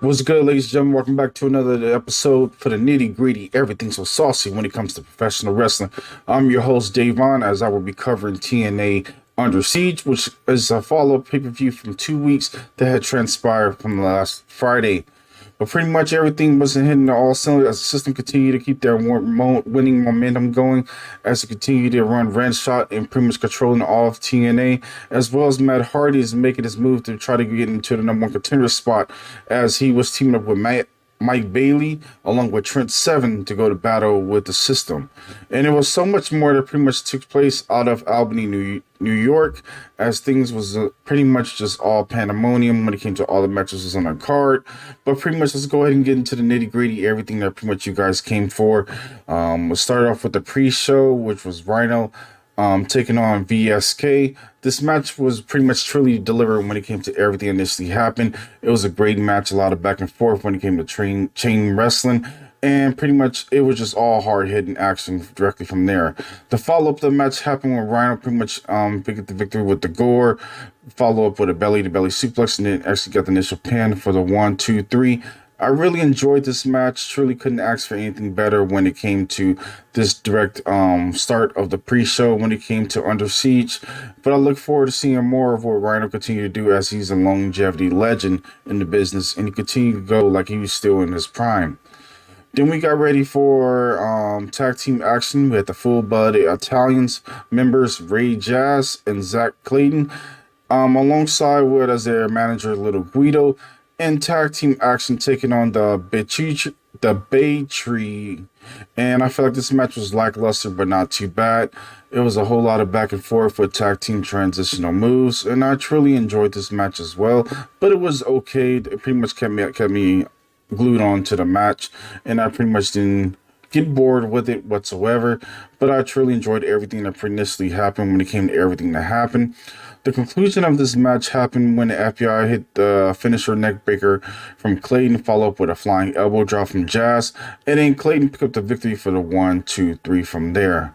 What's good, ladies and gentlemen? Welcome back to another episode for the nitty gritty. Everything so saucy when it comes to professional wrestling. I'm your host, DaVon, as I will be covering TNA Under Siege, which is a follow-up pay-per-view from 2 weeks that had transpired from last Friday. But pretty much everything wasn't hitting all cylinders as the system continued to keep their winning momentum going, as it continued to run red shot and pretty much controlling all of TNA, as well as Matt Hardy is making his move to try to get into the number one contender spot, as he was teaming up with Mike Bailey along with Trent Seven to go to battle with the system. And it was so much more that pretty much took place out of Albany, New York, as things was pretty much just all pandemonium when it came to all the matches on the card. But pretty much let's go ahead and get into the nitty gritty, everything that pretty much you guys came for. We'll start off with the pre-show, which was Rhino taking on VSK. This match was pretty much truly delivered when it came to everything initially happened. It was a great match, a lot of back and forth when it came to chain wrestling, and pretty much it was just all hard-hitting action directly from there. The follow-up to the match happened when Rhino pretty much picked the victory with the gore, follow up with a belly-to-belly suplex, and then actually got the initial pin for the 1, 2, 3. I really enjoyed this match. Truly couldn't ask for anything better when it came to this direct start of the pre-show when it came to Under Siege. But I look forward to seeing more of what Rhino continue to do, as he's a longevity legend in the business and he continued to go like he was still in his prime. Then we got ready for tag team action. We had the full blood Italians members Ray Jazz and Zach Clayton, alongside with as their manager Little Guido. And tag team action taking on the Bay Tree. And I feel like this match was lackluster, but not too bad. It was a whole lot of back and forth with tag team transitional moves, and I truly enjoyed this match as well. But it was okay. It pretty much kept me glued on to the match, and I pretty much didn't get bored with it whatsoever. But I truly enjoyed everything that initially happened when it came to everything that happened. The conclusion of this match happened when the FBI hit the finisher neckbreaker from Clayton, followed up with a flying elbow drop from Jazz, and then Clayton picked up the victory for the 1, 2, 3 from there.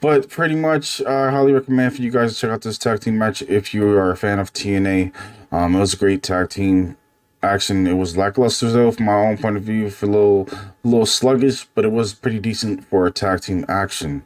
But pretty much, I highly recommend for you guys to check out this tag team match if you are a fan of TNA. It was a great tag team action. It was lackluster though, from my own point of view, for a little sluggish, but it was pretty decent for a tag team action.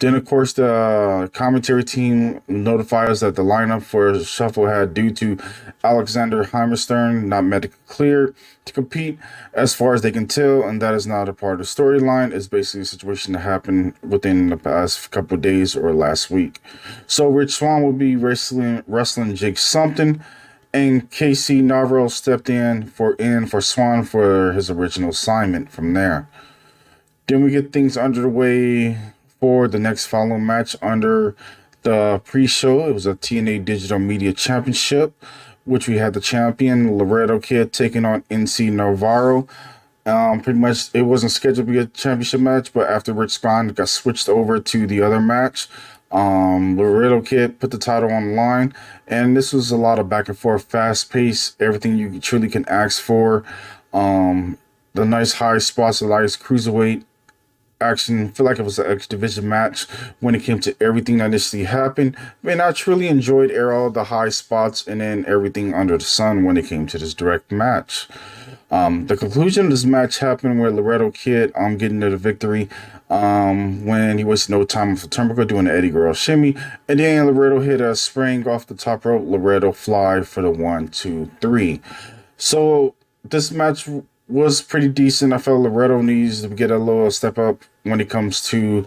Then, of course, the commentary team notified us that the lineup for Shuffle had, due to Alexander Heimerstern not medically cleared to compete as far as they can tell, and that is not a part of the storyline. It's basically a situation that happened within the past couple of days or last week. So Rich Swann will be wrestling Jake Something, and KC Navarro stepped in for Swann for his original assignment from there. Then we get things underway for the next following match under the pre-show. It was a TNA Digital Media Championship, which we had the champion Laredo Kid taking on NC Navarro. Pretty much it wasn't scheduled to be a championship match, but after Rich Swann got switched over to the other match, Laredo Kid put the title on the line, and this was a lot of back and forth, fast pace, everything you truly can ask for. The nice high spots, the nice cruiserweight action. I feel like it was an X Division match when it came to everything that initially happened. Man, I truly enjoyed all the high spots and then everything under the sun when it came to this direct match. The conclusion of this match happened where Laredo Kid getting to the victory when he wasted no time for turnbuckle doing the Eddie Guerrero shimmy, and then Laredo hit a spring off the top rope, Laredo fly for the 1, 2, 3. So this match was pretty decent. I felt Laredo needs to get a little step up when it comes to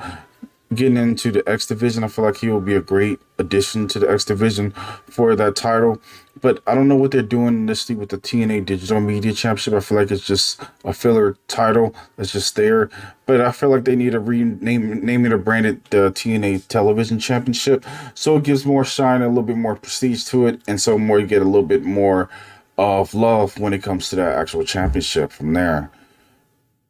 getting into the X Division. I feel like he will be a great addition to the X Division for that title. But I don't know what they're doing initially with the TNA Digital Media Championship. I feel like it's just a filler title that's just there. But I feel like they need to name it or brand it the TNA Television Championship, so it gives more shine, a little bit more prestige to it, and so more you get a little bit more of love when it comes to that actual championship from there.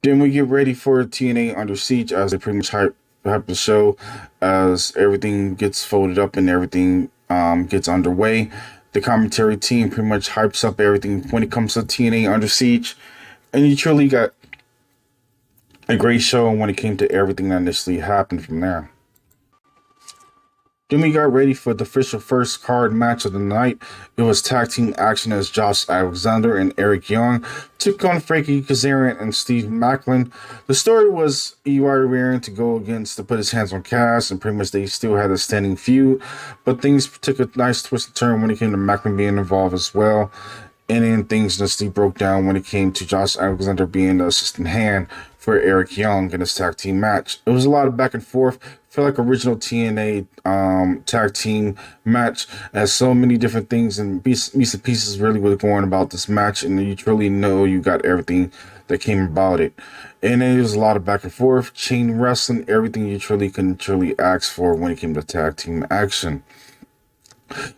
Then we get ready for TNA Under Siege as they pretty much hype the show as everything gets folded up and everything gets underway. The commentary team pretty much hypes up everything when it comes to TNA Under Siege, and you truly got a great show when it came to everything that initially happened from there. Then we got ready for the official first card match of the night. It was tag team action as Josh Alexander and Eric Young took on Frankie Kazarian and Steve Maclin. The story was EY raring to go against to put his hands on Cass, and pretty much they still had a standing feud. But things took a nice twist and turn when it came to Maclin being involved as well. And then things just broke down when it came to Josh Alexander being the assistant hand for Eric Young in this tag team match. It was a lot of back and forth. I feel like original TNA tag team match has so many different things and pieces really were going about this match, and you truly know you got everything that came about it. And there was a lot of back and forth, chain wrestling, everything you can truly ask for when it came to tag team action.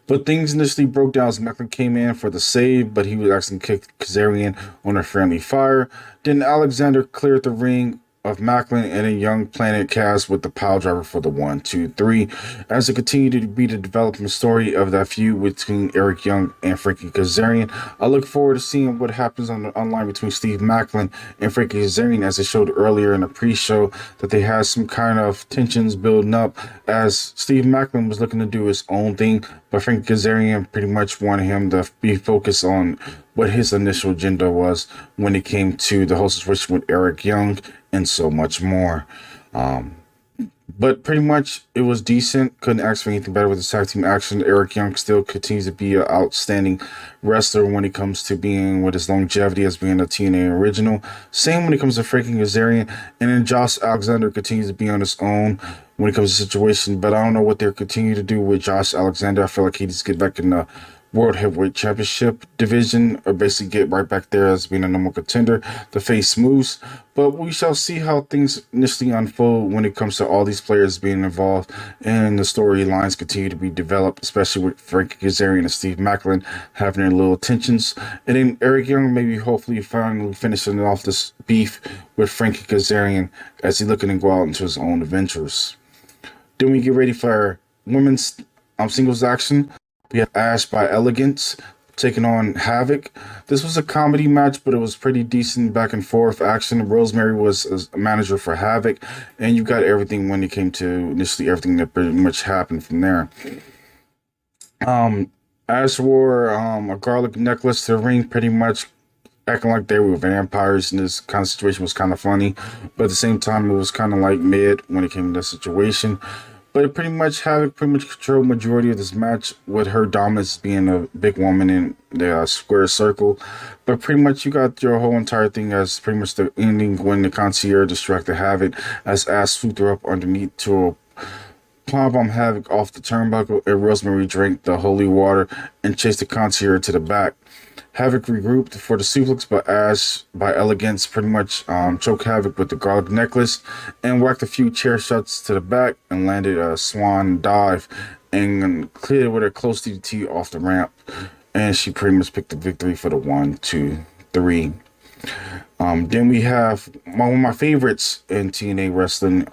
But things initially broke down as Maclin came in for the save, but he was actually kicked Kazarian on a friendly fire. Then Alexander cleared the ring of Maclin and a young Planet Cass with the pile driver for the 1, 2, 3. As it continued to be the development story of that feud between Eric Young and Frankie Kazarian, I look forward to seeing what happens on the online between Steve Maclin and Frankie Kazarian, as they showed earlier in the pre-show that they had some kind of tensions building up as Steve Maclin was looking to do his own thing, but Frankie Kazarian pretty much wanted him to be focused on what his initial agenda was when it came to the whole situation with Eric Young and so much more. But pretty much it was decent. Couldn't ask for anything better with the tag team action. Eric Young still continues to be an outstanding wrestler when it comes to being with his longevity as being a TNA original. Same when it comes to Frankie Kazarian. And then Josh Alexander continues to be on his own when it comes to the situation. But I don't know what they're continuing to do with Josh Alexander. I feel like he needs to get back in the World Heavyweight Championship division, or basically get right back there as being a number contender to face Moose. But we shall see how things initially unfold when it comes to all these players being involved and the storylines continue to be developed, especially with Frankie Kazarian and Steve Maclin having their little tensions. And then Eric Young maybe hopefully finally finishing off this beef with Frankie Kazarian as he's looking to go out into his own adventures. Then we get ready for our women's singles action. We have Ash by Elegance taking on Havok. This was a comedy match, but it was pretty decent back and forth action. Rosemary was a manager for Havok, and you got everything when it came to initially everything that pretty much happened from there. Ash wore a garlic necklace to the ring, pretty much acting like they were vampires, and this kind of situation was kind of funny, but at the same time it was kind of like mid when it came to that situation. But pretty much Havok controlled majority of this match, with her dominance being a big woman in the square circle. But pretty much you got your whole entire thing as pretty much the ending when the concierge distracted Havok as Ash swooped her up underneath to powerbomb Havok off the turnbuckle, and Rosemary drank the holy water and chased the concierge to the back. Havok regrouped for the suplex, but Ash by Elegance pretty much choked Havok with the garlic necklace and whacked a few chair shots to the back and landed a Swann dive and cleared with her close DDT off the ramp. And she pretty much picked the victory for the 1, 2, 3. Then we have one of my favorites in TNA wrestling,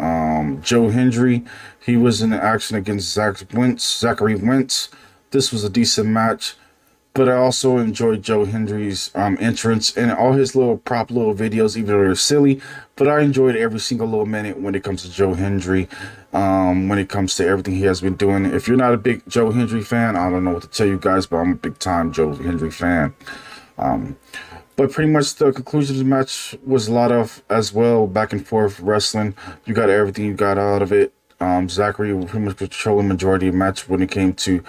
Joe Hendry. He was in action against Zachary Wentz. This was a decent match. But I also enjoyed Joe Hendry's entrance and all his little videos, even though they're silly. But I enjoyed every single little minute when it comes to Joe Hendry, when it comes to everything he has been doing. If you're not a big Joe Hendry fan, I don't know what to tell you guys, but I'm a big time Joe Hendry fan. But pretty much the conclusion of the match was a lot of, as well, back and forth wrestling. You got everything you got out of it. Zachary pretty much controlled the majority of the match when it came to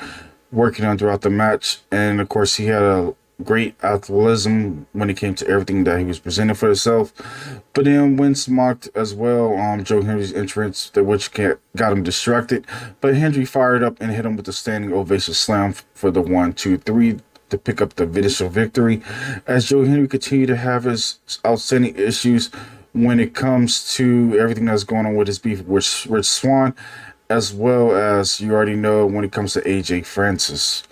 working on throughout the match, and of course he had a great athleticism when it came to everything that he was presenting for himself. But then Wentz mocked as well Joe Hendry's entrance, which got him distracted, but Hendry fired up and hit him with the standing ovation slam for the 1, 2, 3 to pick up the initial victory, as Joe Hendry continued to have his outstanding issues when it comes to everything that's going on with his beef with Swann, as well as you already know when it comes to AJ Francis.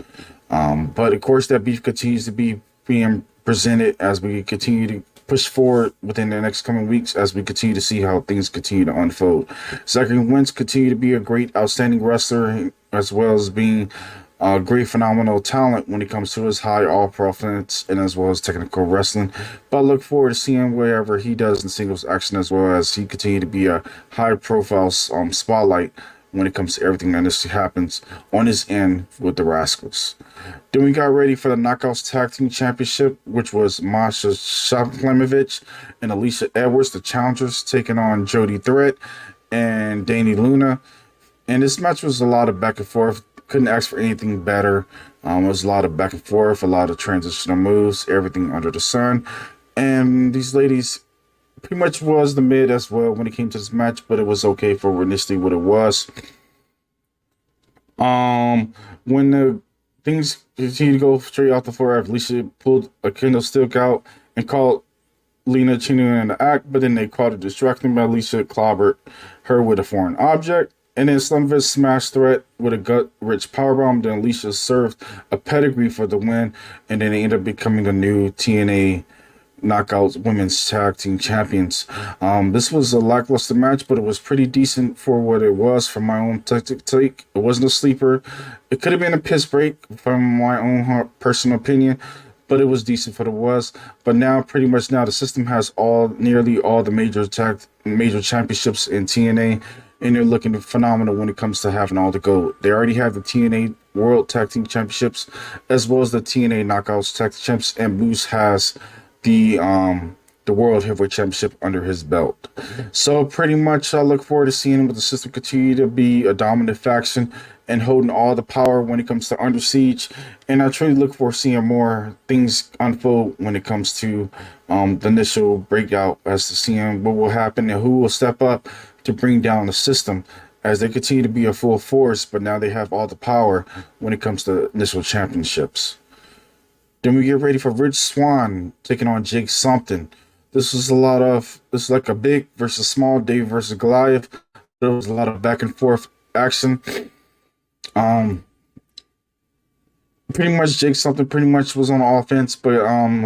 But of course that beef continues to be being presented as we continue to push forward within the next coming weeks, as we continue to see how things continue to unfold. Zachary Wentz continue to be a great, outstanding wrestler, as well as being a great, phenomenal talent when it comes to his high all-pro offense and as well as technical wrestling. But I look forward to seeing whatever he does in singles action, as well as he continue to be a high-profile spotlight when it comes to everything that initially happens on his end with the Rascals. Then we got ready for the Knockouts Tag Team Championship, which was Masha Slamovich and Alisha Edwards, the challengers, taking on Jody Threat and Dani Luna. And this match was a lot of back and forth. Couldn't ask for anything better. It was a lot of back and forth, a lot of transitional moves, everything under the sun. And these ladies pretty much was the mid as well when it came to this match, but it was okay for initially what it was. When the things continued to go straight out the floor, Alisha pulled a candlestick out and called Lena Chinu in the act, but then they called it distracting, but Alisha clobbered her with a foreign object. And then Slamovich smashed Threat with a gut-rich powerbomb. Then Alisha served a pedigree for the win, and then they ended up becoming the new TNA Knockouts Women's Tag Team Champions. This was a lackluster match, but it was pretty decent for what it was from my own take. It wasn't a sleeper. It could have been a piss break from my own personal opinion, but it was decent for what it was. But now, pretty much now, the system has nearly all the major championships in TNA, and they're looking phenomenal when it comes to having all the gold. They already have the TNA World Tag Team Championships, as well as the TNA Knockouts Tag Team Championships, and Moose has the World Heavyweight Championship under his belt. So pretty much I look forward to seeing with the system continue to be a dominant faction and holding all the power when it comes to Under Siege. And I truly look forward to seeing more things unfold when it comes to the initial breakout, as to seeing what will happen and who will step up to bring down the system as they continue to be a full force, but now they have all the power when it comes to initial championships. Then we get ready for Rich Swann taking on Jake Something. This is like a big versus small, David versus Goliath. There was a lot of back and forth action. Pretty much Jake Something pretty much was on offense, but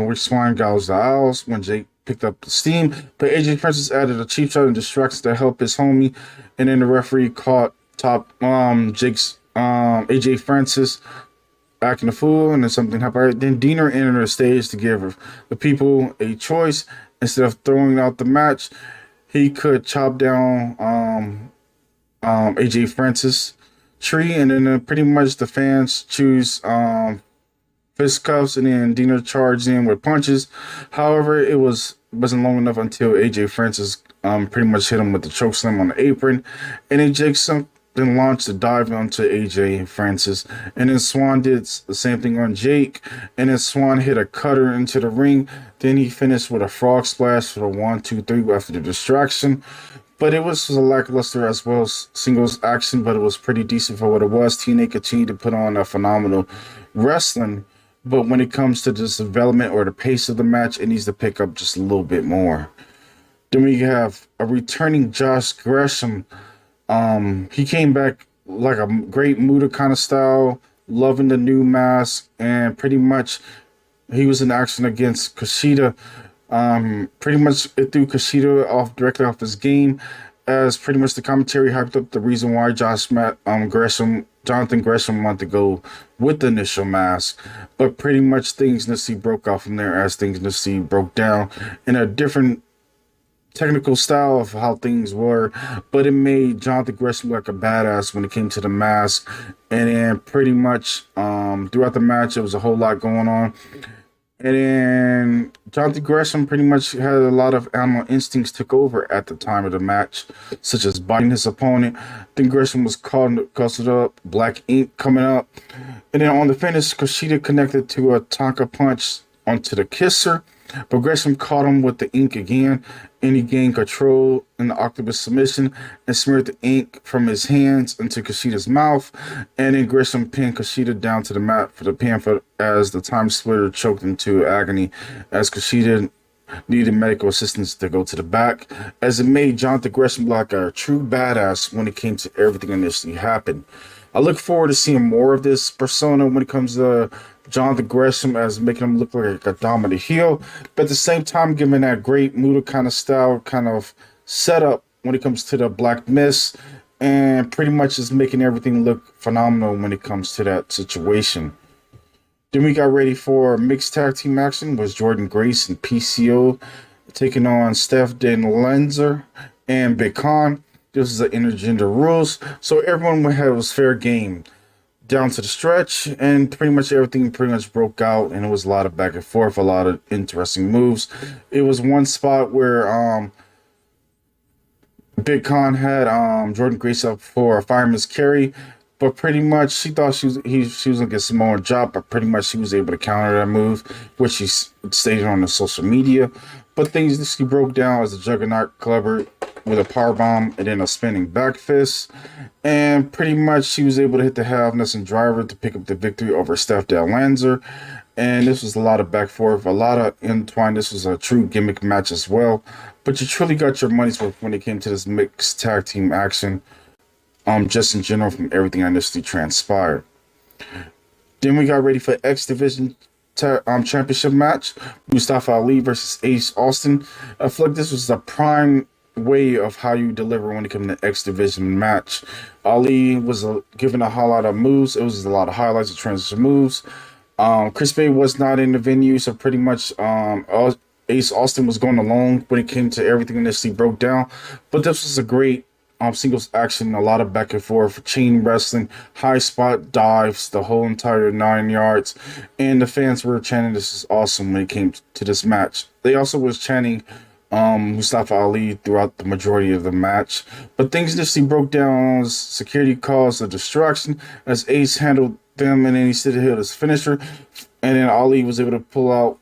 Rich Swann gouged the owls when Jake picked up the steam. But AJ Francis added a cheap shot and distractions to help his homie, and then the referee caught Jake's AJ Francis acting a fool, and then something happened. Then Diener entered the stage to give the people a choice. Instead of throwing out the match, he could chop down AJ Francis tree, and then pretty much the fans choose fist cuffs, and then Diener charged in with punches. However, it wasn't long enough until AJ Francis pretty much hit him with the chokeslam on the apron, and then Jake then launched a dive onto AJ Francis, and then Swann did the same thing on Jake, and then Swann hit a cutter into the ring. Then he finished with a frog splash for the 1, 2, 3 after the distraction. But it was a lackluster as well as singles action, but it was pretty decent for what it was. TNA continued to put on a phenomenal wrestling, but when it comes to this development or the pace of the match, it needs to pick up just a little bit more. Then we have a returning Josh Gresham. He came back like a great Muda kind of style, loving the new mask, and pretty much he was in action against KUSHIDA. Pretty much it threw KUSHIDA directly off his game, as pretty much the commentary hyped up the reason why Jonathan Gresham wanted to go with the initial mask, but pretty much things initially broke off from there as things initially broke down in a different technical style of how things were, but it made Jonathan Gresham look like a badass when it came to the mask. And then pretty much throughout the match, there was a whole lot going on. And then Jonathan Gresham pretty much had a lot of animal instincts took over at the time of the match, such as biting his opponent. Then Gresham was cussed up, black ink coming up. And then on the finish, KUSHIDA connected to a Tonka punch onto the kisser, but Gresham caught him with the ink again, and he gained control in the octopus submission and smeared the ink from his hands into KUSHIDA's mouth. And then Gresham pinned KUSHIDA down to the mat for the pin as the time splitter choked into agony, as KUSHIDA needed medical assistance to go to the back, as it made Jonathan Gresham look like a true badass when it came to everything initially happened. I look forward to seeing more of this persona when it comes to Jonathan Gresham, as making him look like a dominant heel, but at the same time giving that great Muda kind of style kind of setup when it comes to the Black Mist, and pretty much is making everything look phenomenal when it comes to that situation. Then we got ready for mixed tag team action, was Jordynne Grace and PCO taking on Steph, Dan Lenzer, and Big Con. This is the intergender rules, so everyone was fair game down to the stretch, and pretty much everything pretty much broke out, and it was a lot of back and forth, a lot of interesting moves. It was one spot where Big Con had Jordynne Grace up for a fireman's carry, but pretty much she thought she was gonna get Samoa drop, but pretty much she was able to counter that move, which she stated on the social media. But things just broke down as a Juggernaut Clubber with a power bomb and then a spinning back fist, and pretty much she was able to hit the half Nelson driver to pick up the victory over Steph Lanzer. And this was a lot of back forth, a lot of entwine. This was a true gimmick match as well, but you truly got your money's worth when it came to this mixed tag team action. Just in general, from everything that initially transpired. Then we got ready for X Division championship match, Mustafa Ali versus Ace Austin. I feel like this was the prime way of how you deliver when it comes to X Division match. Ali was given a whole lot of moves. It was a lot of highlights of transition moves. Chris Bay was not in the venue, so pretty much Ace Austin was going alone when it came to everything initially broke down. But this was a great singles action, a lot of back and forth, chain wrestling, high spot dives, the whole entire 9 yards, and the fans were chanting "This is awesome" when it came to this match. They also was chanting Mustafa Ali throughout the majority of the match, but things initially broke down as security caused a distraction as Ace handled them, and then he stood hit his finisher, and then Ali was able to pull out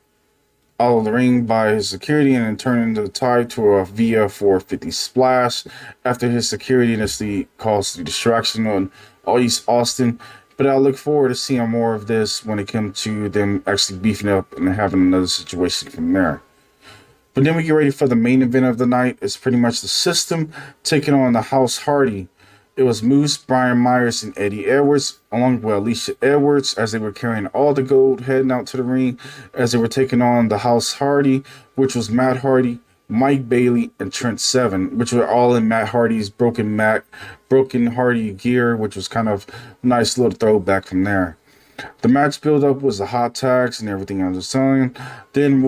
of the ring by his security and then turn the tie to a via 450 splash after his security initially caused the distraction on Ace Austin. But I look forward to seeing more of this when it comes to them actually beefing up and having another situation from there. But then we get ready for the main event of the night. It's pretty much the System taking on the House Hardy. It was Moose, Brian Myers, and Eddie Edwards, along with Alisha Edwards, as they were carrying all the gold, heading out to the ring, as they were taking on the House Hardy, which was Matt Hardy, Mike Bailey, and Trent Seven, which were all in Matt Hardy's Broken Hardy gear, which was kind of a nice little throwback from there. The match build-up was the hot tags and everything I was telling. Then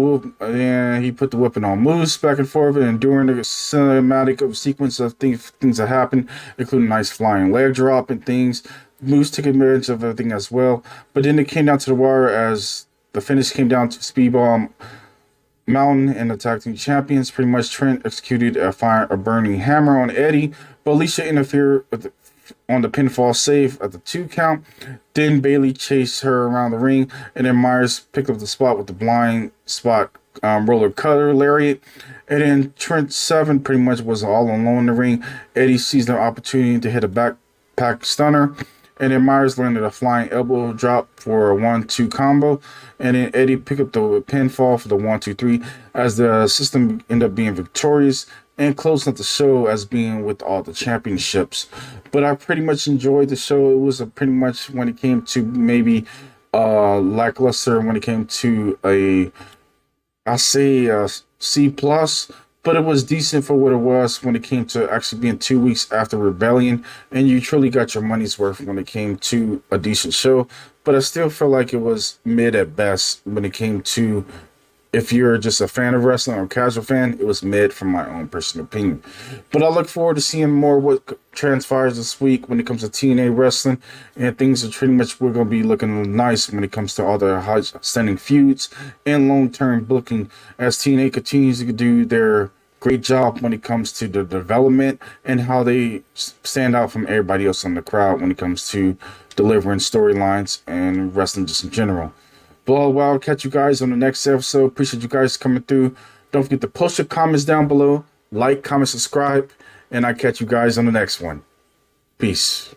he put the whipping on Moose back and forth, and during the cinematic sequence of things that happened, including nice flying leg drop and things, Moose took advantage of everything as well. But then it came down to the wire as the finish came down to Speedball, Mountain, and the tag team champions. Pretty much Trent executed a burning hammer on Eddie, but Alisha interfered on the pinfall save at the 2 count. Then Bailey chased her around the ring, and then Myers picked up the spot with the blind spot roller cutter lariat. And then Trent Seven pretty much was all alone in the ring. Eddie seized the opportunity to hit a backpack stunner, and then Myers landed a flying elbow drop for a 1-2 combo. And then Eddie picked up the pinfall for the 1-2-3 as the System ended up being victorious and closing up the show as being with all the championships. But I pretty much enjoyed the show. It was pretty much, when it came to maybe lackluster, when it came to a C+, but it was decent for what it was when it came to actually being 2 weeks after Rebellion, and you truly got your money's worth when it came to a decent show. But I still feel like it was mid at best when it came to, if you're just a fan of wrestling or a casual fan, it was mid from my own personal opinion. But I look forward to seeing more what transpires this week when it comes to TNA wrestling, and things are pretty much, we're going to be looking nice when it comes to all the high-standing feuds and long-term booking as TNA continues to do their great job when it comes to the development and how they stand out from everybody else in the crowd when it comes to delivering storylines and wrestling just in general. But I'll catch you guys on the next episode. Appreciate you guys coming through. Don't forget to post your comments down below. Like, comment, subscribe. And I'll catch you guys on the next one. Peace.